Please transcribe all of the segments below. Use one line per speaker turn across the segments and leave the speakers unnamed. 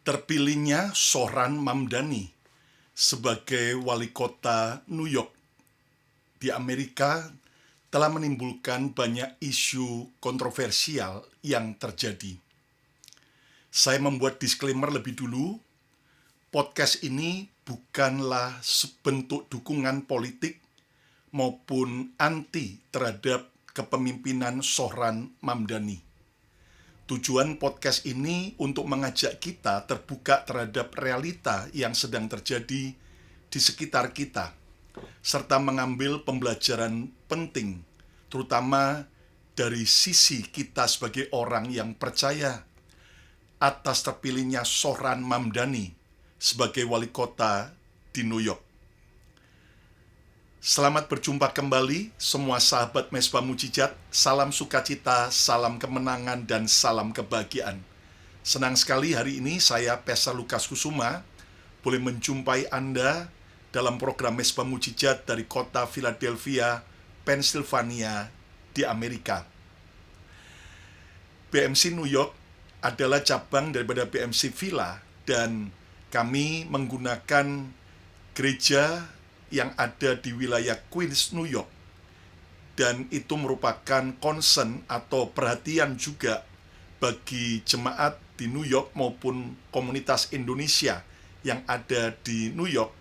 Terpilihnya Zohran Mamdani sebagai wali kota New York di Amerika telah menimbulkan banyak isu kontroversial yang terjadi. Saya membuat disclaimer lebih dulu, podcast ini bukanlah bentuk dukungan politik maupun anti terhadap kepemimpinan Zohran Mamdani. Tujuan podcast ini untuk mengajak kita terbuka terhadap realita yang sedang terjadi di sekitar kita, serta mengambil pembelajaran penting, terutama dari sisi kita sebagai orang yang percaya atas terpilihnya Zohran Mamdani sebagai wali kota di New York. Selamat berjumpa kembali semua sahabat Mesbah Mujizat. Salam sukacita, salam kemenangan, dan salam kebahagiaan. Senang sekali hari ini saya, Pastor Lukas Kusuma, boleh menjumpai Anda dalam program Mesbah Mujizat dari kota Philadelphia, Pennsylvania di Amerika. BMC New York adalah cabang daripada BMC Villa, dan kami menggunakan gereja yang ada di wilayah Queens, New York, dan itu merupakan concern atau perhatian juga bagi jemaat di New York maupun komunitas Indonesia yang ada di New York,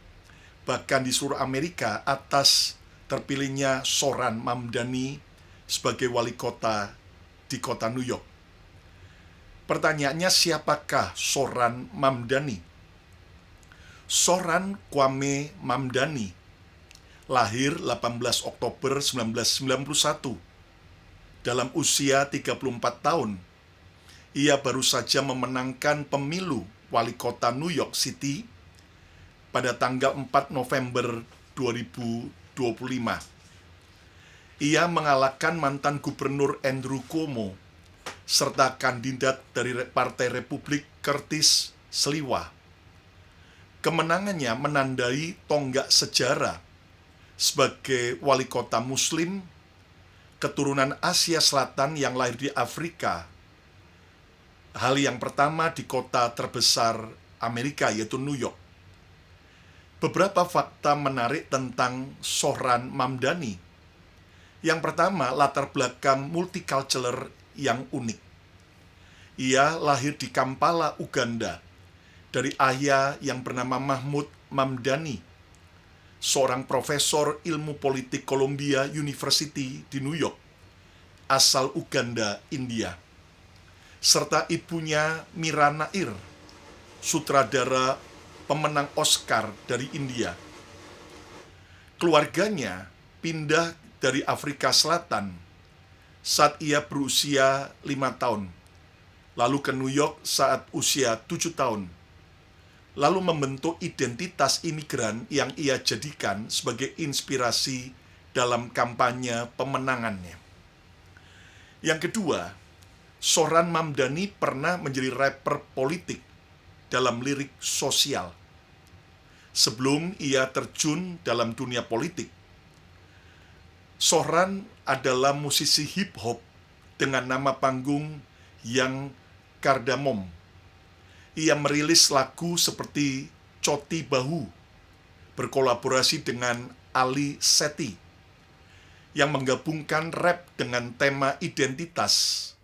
bahkan di seluruh Amerika, atas terpilihnya Zohran Mamdani sebagai wali kota di kota New York. Pertanyaannya, siapakah Zohran Mamdani? Zohran Kwame Mamdani lahir 18 Oktober 1991. Dalam usia 34 tahun, ia baru saja memenangkan pemilu wali kota New York City pada tanggal 4 November 2025. Ia mengalahkan mantan gubernur Andrew Cuomo serta kandidat dari Partai Republik Curtis Sliwa. Kemenangannya menandai tonggak sejarah sebagai wali kota Muslim keturunan Asia Selatan yang lahir di Afrika. Hal yang pertama di kota terbesar Amerika, yaitu New York. Beberapa fakta menarik tentang Zohran Mamdani. Yang pertama, latar belakang multicultural yang unik. Ia lahir di Kampala, Uganda, dari ayah yang bernama Mahmud Mamdani, seorang profesor ilmu politik Columbia University di New York, asal Uganda, India, serta ibunya Mira Nair, sutradara pemenang Oscar dari India. Keluarganya pindah dari Afrika Selatan saat ia berusia 5 tahun, lalu ke New York saat usia 7 tahun, lalu membentuk identitas imigran yang ia jadikan sebagai inspirasi dalam kampanye pemenangannya. Yang kedua, Zohran Mamdani pernah menjadi rapper politik dalam lirik sosial. Sebelum ia terjun dalam dunia politik, Zohran adalah musisi hip-hop dengan nama panggung Young Cardamom. Ia merilis lagu seperti Choti Bahu, berkolaborasi dengan Ali Sethi, yang menggabungkan rap dengan tema identitas,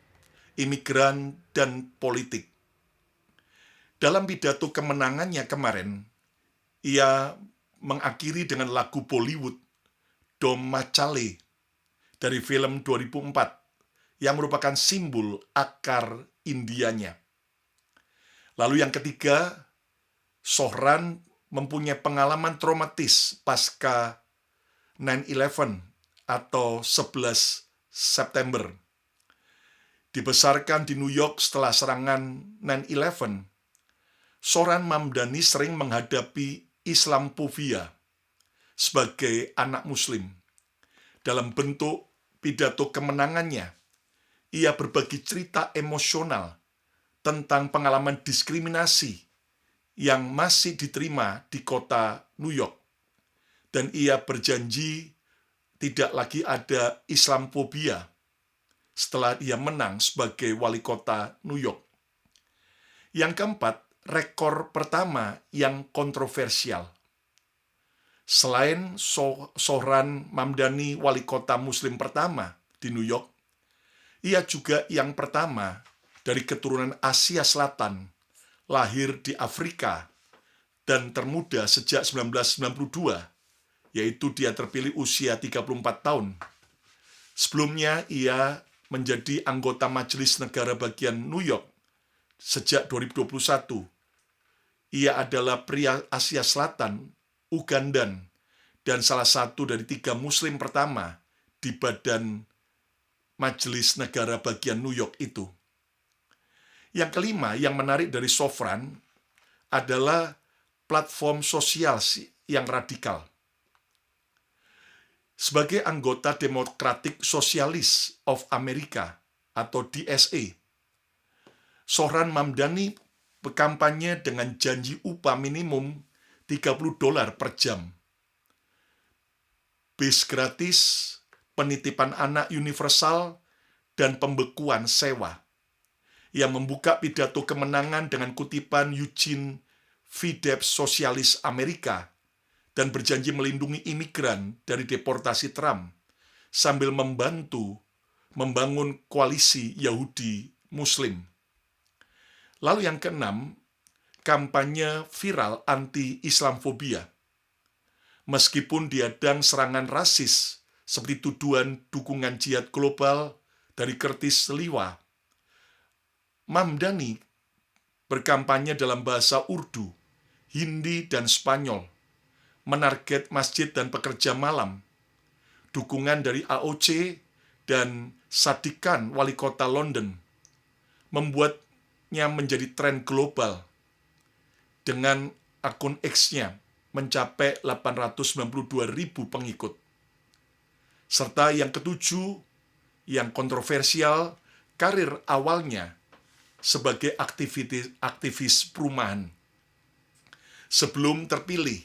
imigran, dan politik. Dalam pidato kemenangannya kemarin, ia mengakhiri dengan lagu Bollywood Dom Machale dari film 2004 yang merupakan simbol akar Indianya. Lalu yang ketiga, Zohran mempunyai pengalaman traumatis pasca 9/11 atau 11 September. Dibesarkan di New York setelah serangan 9/11, Zohran Mamdani sering menghadapi Islamophobia sebagai anak Muslim. Dalam bentuk pidato kemenangannya, ia berbagi cerita emosional tentang pengalaman diskriminasi yang masih diterima di kota New York. Dan ia berjanji tidak lagi ada Islamofobia setelah ia menang sebagai wali kota New York. Yang keempat, rekor pertama yang kontroversial. Selain Zohran Mamdani wali kota muslim pertama di New York, ia juga yang pertama dari keturunan Asia Selatan, lahir di Afrika, dan termuda sejak 1992, yaitu dia terpilih usia 34 tahun. Sebelumnya ia menjadi anggota Majelis Negara bagian New York sejak 2021. Ia adalah pria Asia Selatan, Ugandan, dan salah satu dari 3 muslim pertama di badan Majelis Negara bagian New York itu. Yang kelima yang menarik dari Zohran adalah platform sosial yang radikal. Sebagai anggota Democratic Socialists of America atau DSA, Zohran Mamdani berkampanye dengan janji upah minimum $30 per jam, bis gratis, penitipan anak universal, dan pembekuan sewa. Ia membuka pidato kemenangan dengan kutipan Eugene V. Debs Sosialis Amerika dan berjanji melindungi imigran dari deportasi Trump sambil membantu membangun koalisi Yahudi Muslim. Lalu yang keenam, kampanye viral anti-Islamofobia. Meskipun dihadang serangan rasis seperti tuduhan dukungan jihad global dari Curtis Sliwa, Mamdani berkampanye dalam bahasa Urdu, Hindi, dan Spanyol, menarget masjid dan pekerja malam, dukungan dari AOC dan Sadiq Khan, wali kota London, membuatnya menjadi tren global dengan akun X-nya mencapai 892.000 pengikut. Serta yang ketujuh, yang kontroversial, karir awalnya sebagai aktivis perumahan. Sebelum terpilih,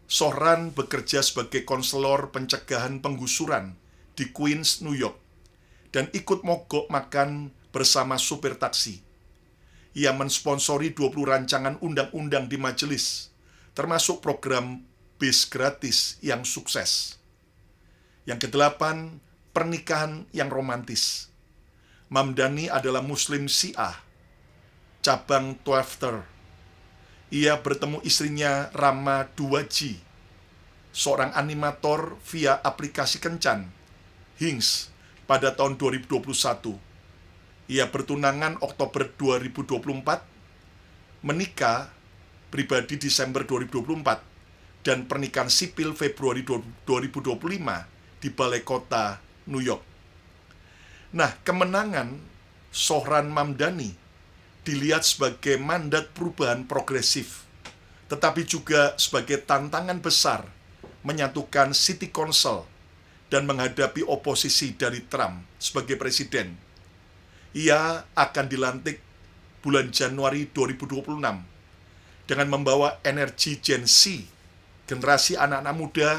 Zohran bekerja sebagai konselor pencegahan penggusuran di Queens, New York, dan ikut mogok makan bersama supir taksi. Ia mensponsori 20 rancangan undang-undang di majelis, termasuk program bis gratis yang sukses. Yang kedelapan, pernikahan yang romantis. Mamdani adalah Muslim Syiah, cabang Twelfter. Ia bertemu istrinya Rama Duwaji, seorang animator via aplikasi kencan, Hinge, pada tahun 2021. Ia bertunangan Oktober 2024, menikah pribadi Desember 2024, dan pernikahan sipil Februari 2025 di Balai Kota New York. Nah, kemenangan Zohran Mamdani dilihat sebagai mandat perubahan progresif, tetapi juga sebagai tantangan besar menyatukan City Council dan menghadapi oposisi dari Trump sebagai presiden. Ia akan dilantik bulan Januari 2026 dengan membawa energi Gen Z, generasi anak-anak muda,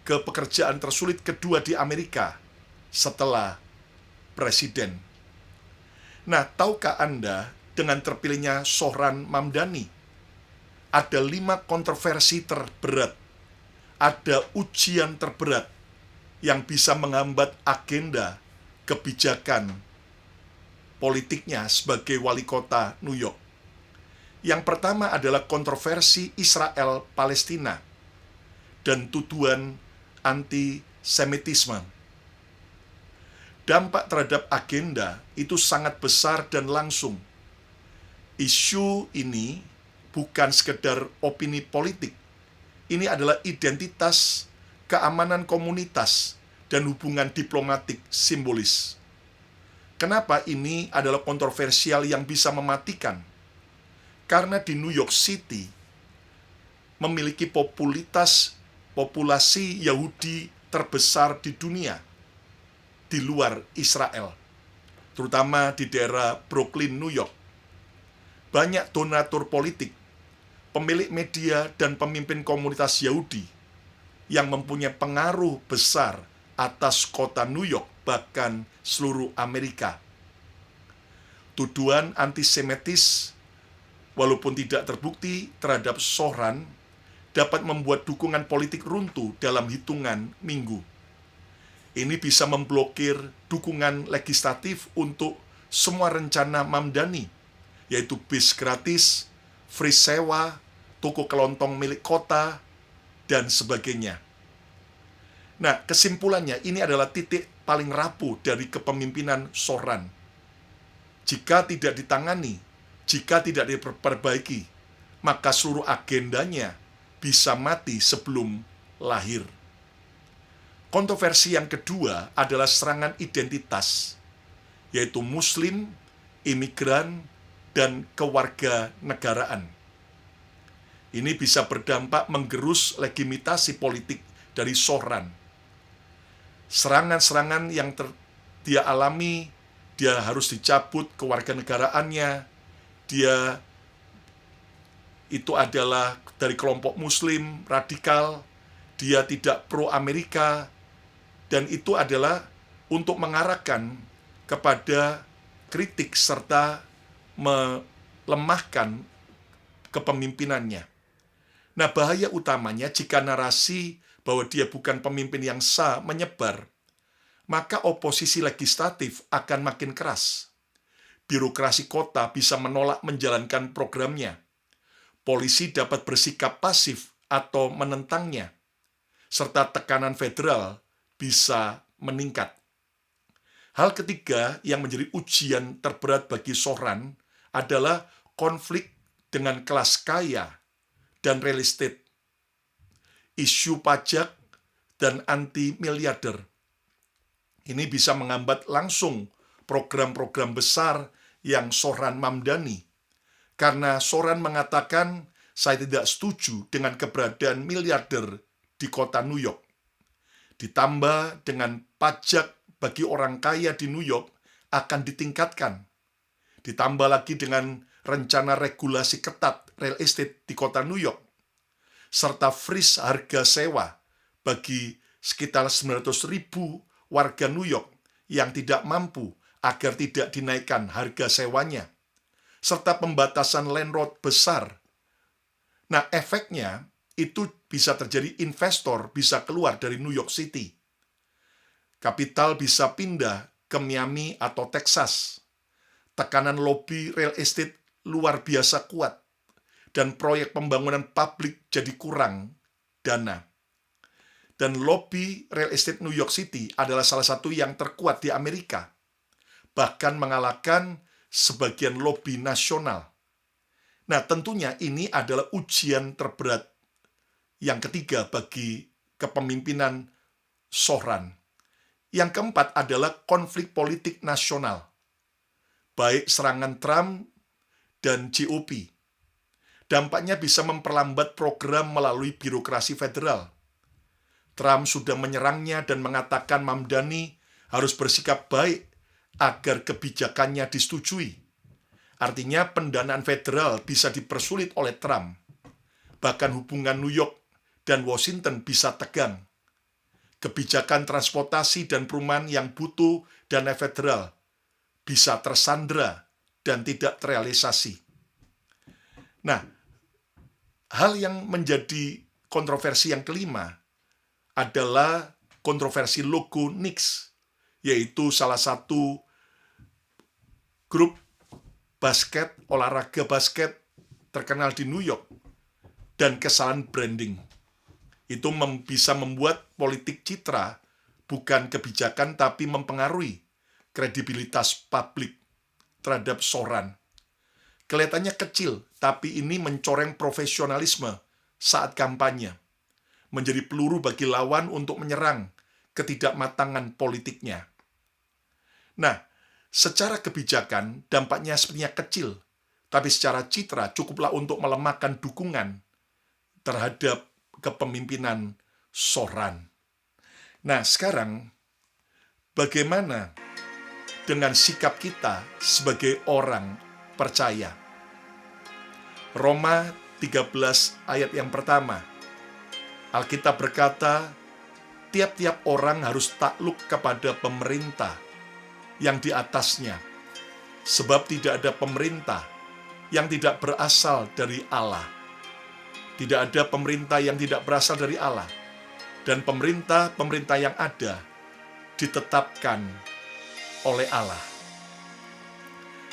ke pekerjaan tersulit kedua di Amerika setelah presiden. Nah, tahukah Anda dengan terpilihnya Zohran Mamdani, ada 5 kontroversi terberat, ada ujian terberat yang bisa menghambat agenda kebijakan politiknya sebagai wali kota New York. Yang pertama adalah kontroversi Israel-Palestina dan tuduhan antisemitisme. Dampak terhadap agenda itu sangat besar dan langsung. Isu ini bukan sekedar opini politik. Ini adalah identitas, keamanan komunitas, dan hubungan diplomatik simbolis. Kenapa ini adalah kontroversial yang bisa mematikan? Karena di New York City memiliki populasi Yahudi terbesar di dunia, di luar Israel. terutama di daerah Brooklyn, New York. Banyak donatur politik, pemilik media, dan pemimpin komunitas Yahudi yang mempunyai pengaruh besar atas kota New York, bahkan seluruh Amerika. Tuduhan antisemitis, walaupun tidak terbukti terhadap Soran, dapat membuat dukungan politik runtuh dalam hitungan minggu. Ini bisa memblokir dukungan legislatif untuk semua rencana Mamdani, yaitu bis gratis, free sewa, toko kelontong milik kota, dan sebagainya. Nah, kesimpulannya ini adalah titik paling rapuh dari kepemimpinan Soran. Jika tidak ditangani, jika tidak diperbaiki, maka seluruh agendanya bisa mati sebelum lahir. Kontroversi yang kedua adalah serangan identitas, yaitu Muslim, imigran, dan kewarganegaraan. Ini bisa berdampak menggerus legitimasi politik dari Soran. Serangan-serangan yang dia alami, dia harus dicabut kewarganegaraannya, dia itu adalah dari kelompok Muslim radikal, dia tidak pro-Amerika, dan itu adalah untuk mengarahkan kepada kritik serta melemahkan kepemimpinannya. Nah, bahaya utamanya jika narasi bahwa dia bukan pemimpin yang sah menyebar, maka oposisi legislatif akan makin keras. Birokrasi kota bisa menolak menjalankan programnya. Polisi dapat bersikap pasif atau menentangnya, serta tekanan federal bisa meningkat. Hal ketiga yang menjadi ujian terberat bagi Soran adalah konflik dengan kelas kaya dan real estate, isu pajak, dan anti-miliarder. Ini bisa menghambat langsung program-program besar yang Soran Mamdani, karena Soran mengatakan, saya tidak setuju dengan keberadaan miliarder di kota New York. Ditambah dengan pajak bagi orang kaya di New York akan ditingkatkan. Ditambah lagi dengan rencana regulasi ketat real estate di kota New York, serta freeze harga sewa bagi sekitar 900.000 warga New York yang tidak mampu agar tidak dinaikkan harga sewanya, serta pembatasan landlord besar. Nah, efeknya itu bisa terjadi, investor bisa keluar dari New York City. Kapital bisa pindah ke Miami atau Texas. Tekanan lobby real estate luar biasa kuat. Dan proyek pembangunan publik jadi kurang dana. Dan lobby real estate New York City adalah salah satu yang terkuat di Amerika. Bahkan mengalahkan sebagian lobby nasional. Nah, tentunya ini adalah ujian terberat yang ketiga bagi kepemimpinan Soran. Yang keempat adalah konflik politik nasional, baik serangan Trump dan GOP. Dampaknya bisa memperlambat program melalui birokrasi federal. Trump sudah menyerangnya dan mengatakan Mamdani harus bersikap baik agar kebijakannya disetujui. Artinya pendanaan federal bisa dipersulit oleh Trump. Bahkan hubungan New York dan Washington bisa tegang. Kebijakan transportasi dan perumahan yang butuh dana federal bisa tersandra dan tidak terrealisasi. Nah, hal yang menjadi kontroversi yang kelima adalah kontroversi logo Knicks, yaitu salah satu grup basket, olahraga basket terkenal di New York, dan kesalahan branding. Itu bisa membuat politik citra, bukan kebijakan, tapi mempengaruhi kredibilitas publik terhadap Soran. Kelihatannya kecil, tapi ini mencoreng profesionalisme saat kampanye, menjadi peluru bagi lawan untuk menyerang ketidakmatangan politiknya. Nah, secara kebijakan dampaknya sepertinya kecil, tapi secara citra cukuplah untuk melemahkan dukungan terhadap kepemimpinan Soran. Nah, sekarang bagaimana dengan sikap kita sebagai orang percaya. Roma 13 ayat yang pertama, Alkitab berkata, tiap-tiap orang harus takluk kepada pemerintah yang di atasnya, sebab tidak ada pemerintah yang tidak berasal dari Allah. Tidak ada pemerintah yang tidak berasal dari Allah. Dan pemerintah yang ada ditetapkan oleh Allah.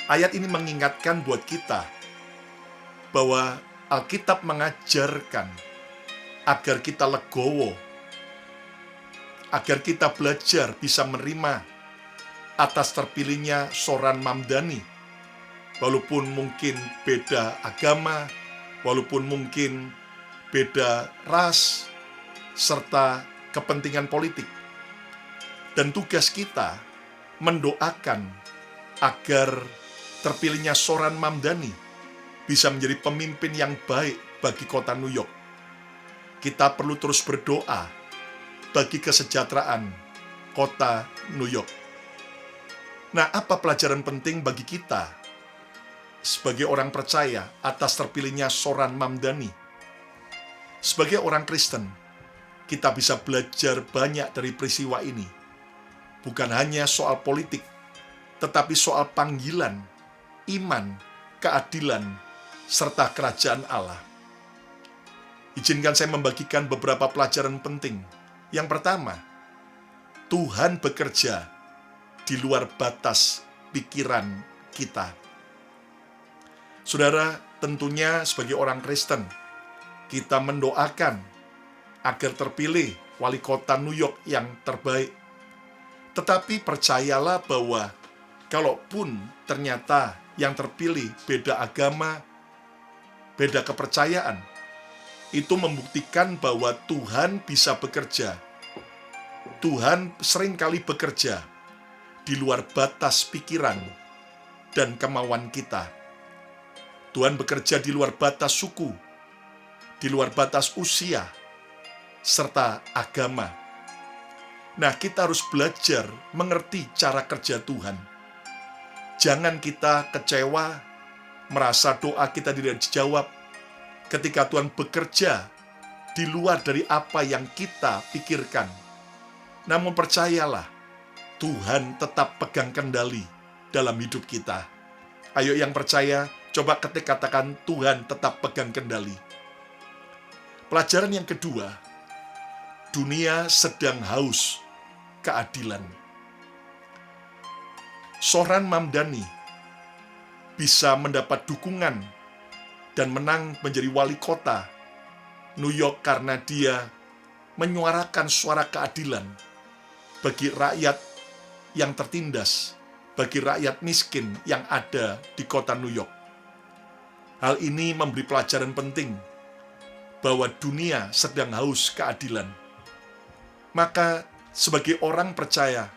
Ayat ini mengingatkan buat kita bahwa Alkitab mengajarkan agar kita legowo, agar kita belajar bisa menerima atas terpilihnya Soran Mamdani, walaupun mungkin beda agama, walaupun mungkin beda ras, serta kepentingan politik. Dan tugas kita mendoakan agar terpilihnya Soran Mamdani bisa menjadi pemimpin yang baik bagi kota New York. Kita perlu terus berdoa bagi kesejahteraan kota New York. Nah, apa pelajaran penting bagi kita sebagai orang percaya atas terpilihnya Soran Mamdani? Sebagai orang Kristen, kita bisa belajar banyak dari peristiwa ini. Bukan hanya soal politik, tetapi soal panggilan, iman, keadilan, serta kerajaan Allah. Izinkan saya membagikan beberapa pelajaran penting. Yang pertama, Tuhan bekerja di luar batas pikiran kita. Saudara, tentunya sebagai orang Kristen, kita mendoakan agar terpilih wali kota New York yang terbaik. Tetapi percayalah bahwa kalaupun ternyata yang terpilih beda agama, beda kepercayaan, itu membuktikan bahwa Tuhan bisa bekerja. Tuhan seringkali bekerja di luar batas pikiran dan kemauan kita. Tuhan bekerja di luar batas suku, di luar batas usia, serta agama. Nah, kita harus belajar mengerti cara kerja Tuhan. Jangan kita kecewa, merasa doa kita tidak dijawab ketika Tuhan bekerja di luar dari apa yang kita pikirkan. Namun percayalah, Tuhan tetap pegang kendali dalam hidup kita. Ayo yang percaya, coba katakan Tuhan tetap pegang kendali. Pelajaran yang kedua, dunia sedang haus keadilan. Soran Mamdani bisa mendapat dukungan dan menang menjadi wali kota New York karena dia menyuarakan suara keadilan bagi rakyat yang tertindas, bagi rakyat miskin yang ada di kota New York. Hal ini memberi pelajaran penting bahwa dunia sedang haus keadilan. Maka sebagai orang percaya,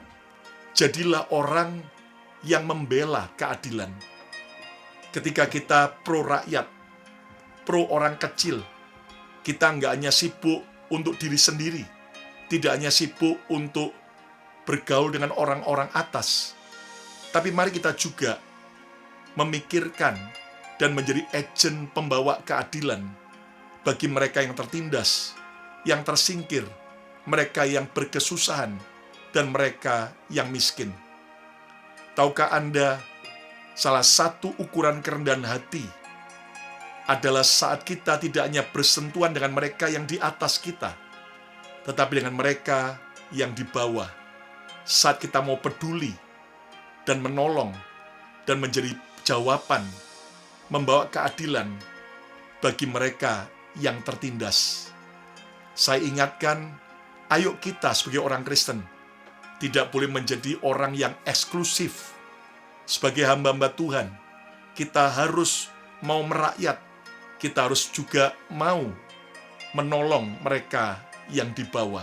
jadilah orang yang membela keadilan. Ketika kita pro rakyat, pro orang kecil, kita nggak hanya sibuk untuk diri sendiri, tidak hanya sibuk untuk bergaul dengan orang-orang atas, tapi mari kita juga memikirkan dan menjadi agen pembawa keadilan bagi mereka yang tertindas, yang tersingkir, mereka yang berkesusahan, dan mereka yang miskin. Tahukah Anda, salah satu ukuran kerendahan hati adalah saat kita tidak hanya bersentuhan dengan mereka yang di atas kita, tetapi dengan mereka yang di bawah. Saat kita mau peduli dan menolong dan menjadi jawaban, membawa keadilan bagi mereka yang tertindas. Saya ingatkan, ayo kita sebagai orang Kristen tidak boleh menjadi orang yang eksklusif. Sebagai hamba-hamba Tuhan, kita harus mau merakyat, kita harus juga mau menolong mereka yang di bawah.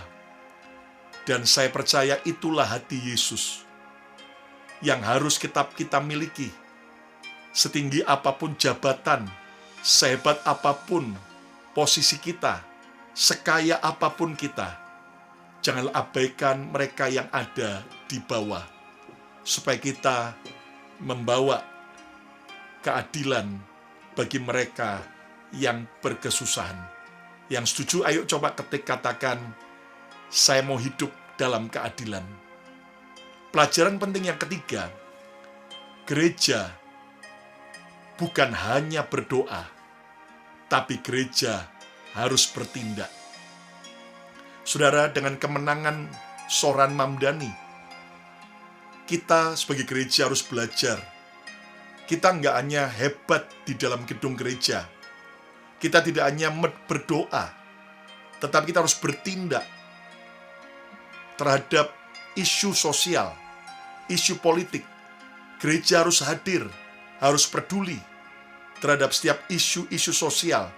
Dan saya percaya itulah hati Yesus yang harus kita miliki. Setinggi apapun jabatan, sehebat apapun posisi kita, sekaya apapun kita, jangan abaikan mereka yang ada di bawah. supaya kita membawa keadilan bagi mereka yang berkesusahan. Yang setuju, ayo coba ketik katakan, saya mau hidup dalam keadilan. Pelajaran penting yang ketiga, gereja bukan hanya berdoa, tapi gereja harus bertindak. Saudara, dengan kemenangan Soran Mamdani, kita sebagai gereja harus belajar. Kita nggak hanya hebat di dalam gedung gereja, kita tidak hanya berdoa, tetapi kita harus bertindak terhadap isu sosial, isu politik. Gereja harus hadir, harus peduli terhadap setiap isu-isu sosial,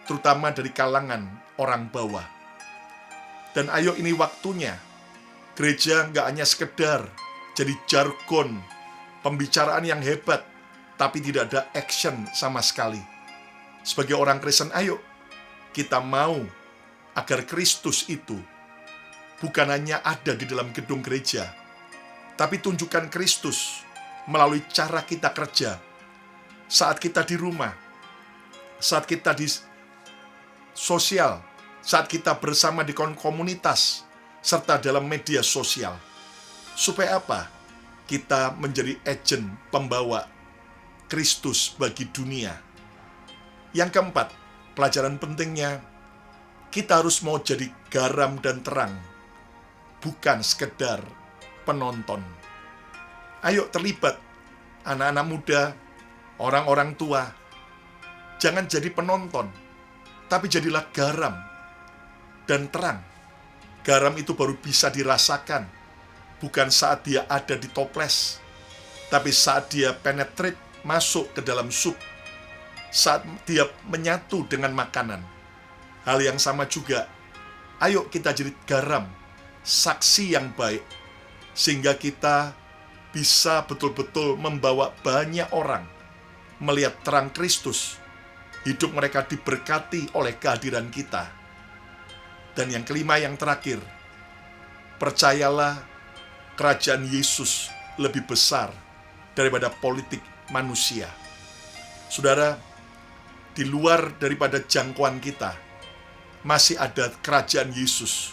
terutama dari kalangan orang bawah. Dan ayo, ini waktunya. Gereja nggak hanya sekedar jadi jargon, pembicaraan yang hebat, tapi tidak ada action sama sekali. Sebagai orang Kristen, ayo kita mau agar Kristus itu bukan hanya ada di dalam gedung gereja, tapi tunjukkan Kristus melalui cara kita kerja, saat kita di rumah, saat kita di sosial, saat kita bersama di komunitas, serta dalam media sosial. Supaya apa? Kita menjadi agen pembawa Kristus bagi dunia. Yang keempat, pelajaran pentingnya, kita harus mau jadi garam dan terang, bukan sekedar penonton. Ayo terlibat, anak-anak muda, orang-orang tua. Jangan jadi penonton, tapi jadilah garam dan terang. Garam itu baru bisa dirasakan, bukan saat dia ada di toples, tapi saat dia penetrate, masuk ke dalam sup, saat dia menyatu dengan makanan. Hal yang sama juga, ayo kita jadi garam, saksi yang baik, sehingga kita bisa betul-betul membawa banyak orang melihat terang Kristus. Hidup mereka diberkati oleh kehadiran kita. Dan yang kelima, yang terakhir, percayalah kerajaan Yesus lebih besar daripada politik manusia. Saudara, di luar daripada jangkauan kita, masih ada kerajaan Yesus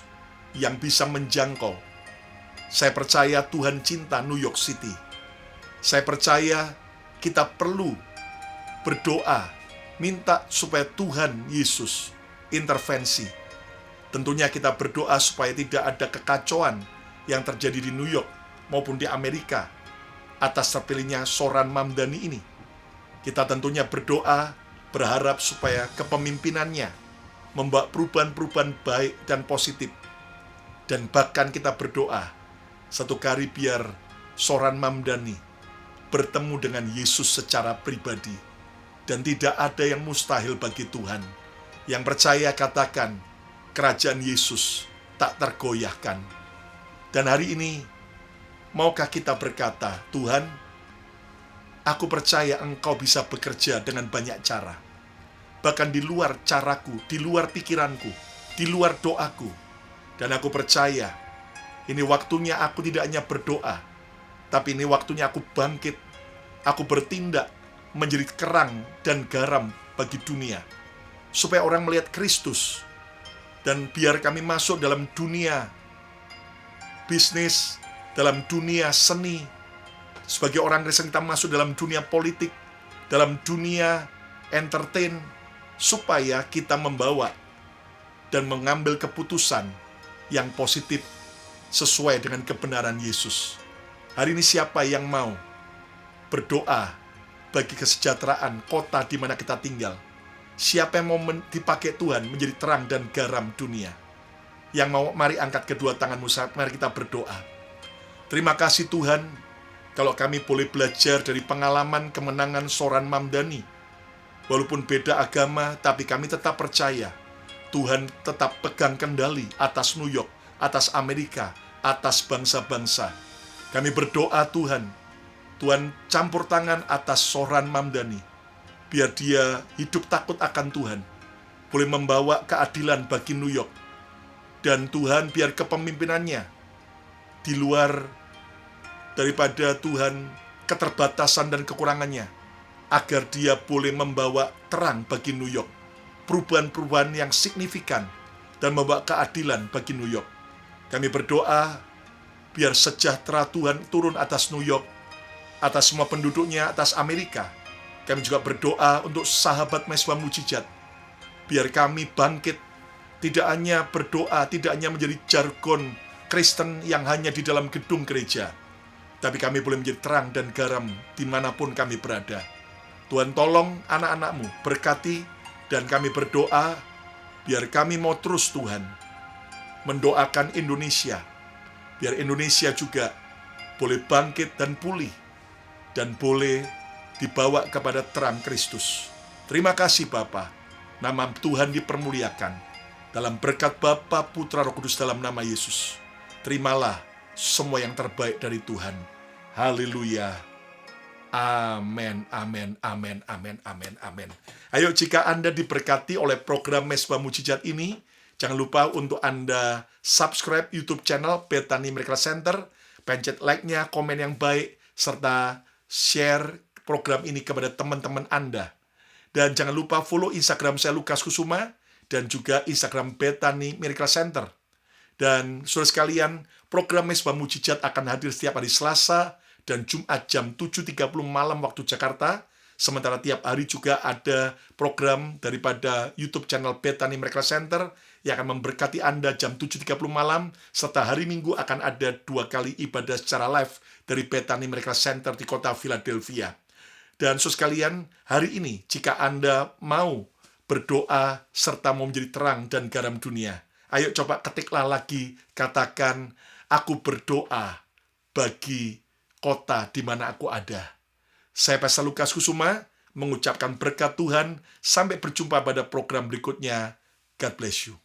yang bisa menjangkau. Saya percaya Tuhan cinta New York City. Saya percaya kita perlu berdoa, minta supaya Tuhan Yesus intervensi. Tentunya kita berdoa supaya tidak ada kekacauan yang terjadi di New York maupun di Amerika atas terpilihnya Soran Mamdani ini. Kita tentunya berdoa, berharap supaya kepemimpinannya membawa perubahan-perubahan baik dan positif. Dan bahkan kita berdoa, satu kali biar Soran Mamdani bertemu dengan Yesus secara pribadi. Dan tidak ada yang mustahil bagi Tuhan. Yang percaya katakan, kerajaan Yesus tak tergoyahkan. Dan hari ini, maukah kita berkata, Tuhan, aku percaya Engkau bisa bekerja dengan banyak cara. Bahkan di luar caraku, di luar pikiranku, di luar doaku. Dan aku percaya, ini waktunya aku tidak hanya berdoa, tapi ini waktunya aku bangkit, aku bertindak menjadi kerang dan garam bagi dunia. Supaya orang melihat Kristus. Dan biar kami masuk dalam dunia bisnis, dalam dunia seni. Sebagai orang Kristen kita masuk dalam dunia politik, dalam dunia entertain, supaya kita membawa dan mengambil keputusan yang positif sesuai dengan kebenaran Yesus. Hari ini siapa yang mau berdoa bagi kesejahteraan kota di mana kita tinggal? Siapa yang mau dipakai Tuhan menjadi terang dan garam dunia? Yang mau, mari angkat kedua tanganmu, mari kita berdoa. Terima kasih Tuhan, kalau kami boleh belajar dari pengalaman kemenangan Soran Mamdani. Walaupun beda agama, tapi kami tetap percaya Tuhan tetap pegang kendali atas New York, atas Amerika, atas bangsa-bangsa. Kami berdoa Tuhan, Tuhan campur tangan atas Soran Mamdani, biar dia hidup takut akan Tuhan, boleh membawa keadilan bagi New York. Dan Tuhan biar kepemimpinannya di luar daripada Tuhan keterbatasan dan kekurangannya, agar dia boleh membawa terang bagi New York, perubahan-perubahan yang signifikan, dan membawa keadilan bagi New York. Kami berdoa, biar sejahtera Tuhan turun atas New York, atas semua penduduknya, atas Amerika. Kami juga berdoa untuk sahabat Mesbah Mujizat, biar kami bangkit, tidak hanya berdoa, tidak hanya menjadi jargon Kristen yang hanya di dalam gedung gereja, tapi kami boleh menjadi terang dan garam dimanapun kami berada. Tuhan tolong anak-anak-Mu, berkati, dan kami berdoa, biar kami mau terus Tuhan, mendoakan Indonesia, biar Indonesia juga boleh bangkit dan pulih, dan boleh dibawa kepada terang Kristus. Terima kasih Bapa, nama Tuhan dipermuliakan. Dalam berkat Bapa, Putra, Roh Kudus dalam nama Yesus. Terimalah semua yang terbaik dari Tuhan. Haleluya. Amin, amin, amin, amin, amin, amin. Ayo, jika Anda diberkati oleh program Mesbah Mujizat ini, jangan lupa untuk Anda subscribe YouTube channel Bethany Miracle Center, pencet like-nya, komen yang baik, serta share program ini kepada teman-teman Anda. Dan jangan lupa follow Instagram saya Lukas Kusuma, dan juga Instagram Bethany Miracle Center. Dan saudara sekalian, program Mesbah Mujizat akan hadir setiap hari Selasa dan Jumat jam 7.30 malam waktu Jakarta. Sementara tiap hari juga ada program daripada YouTube channel Bethany Miracle Center yang akan memberkati Anda jam 7.30 malam, serta hari Minggu akan ada 2 kali ibadah secara live dari Bethany Miracle Center di kota Philadelphia. Dan saudara sekalian, hari ini jika Anda mau berdoa serta mau menjadi terang dan garam dunia, ayo coba ketiklah lagi, katakan, aku berdoa bagi kota di mana aku ada. Saya Pastor Lukas Kusuma mengucapkan berkat Tuhan. Sampai berjumpa pada program berikutnya. God bless you.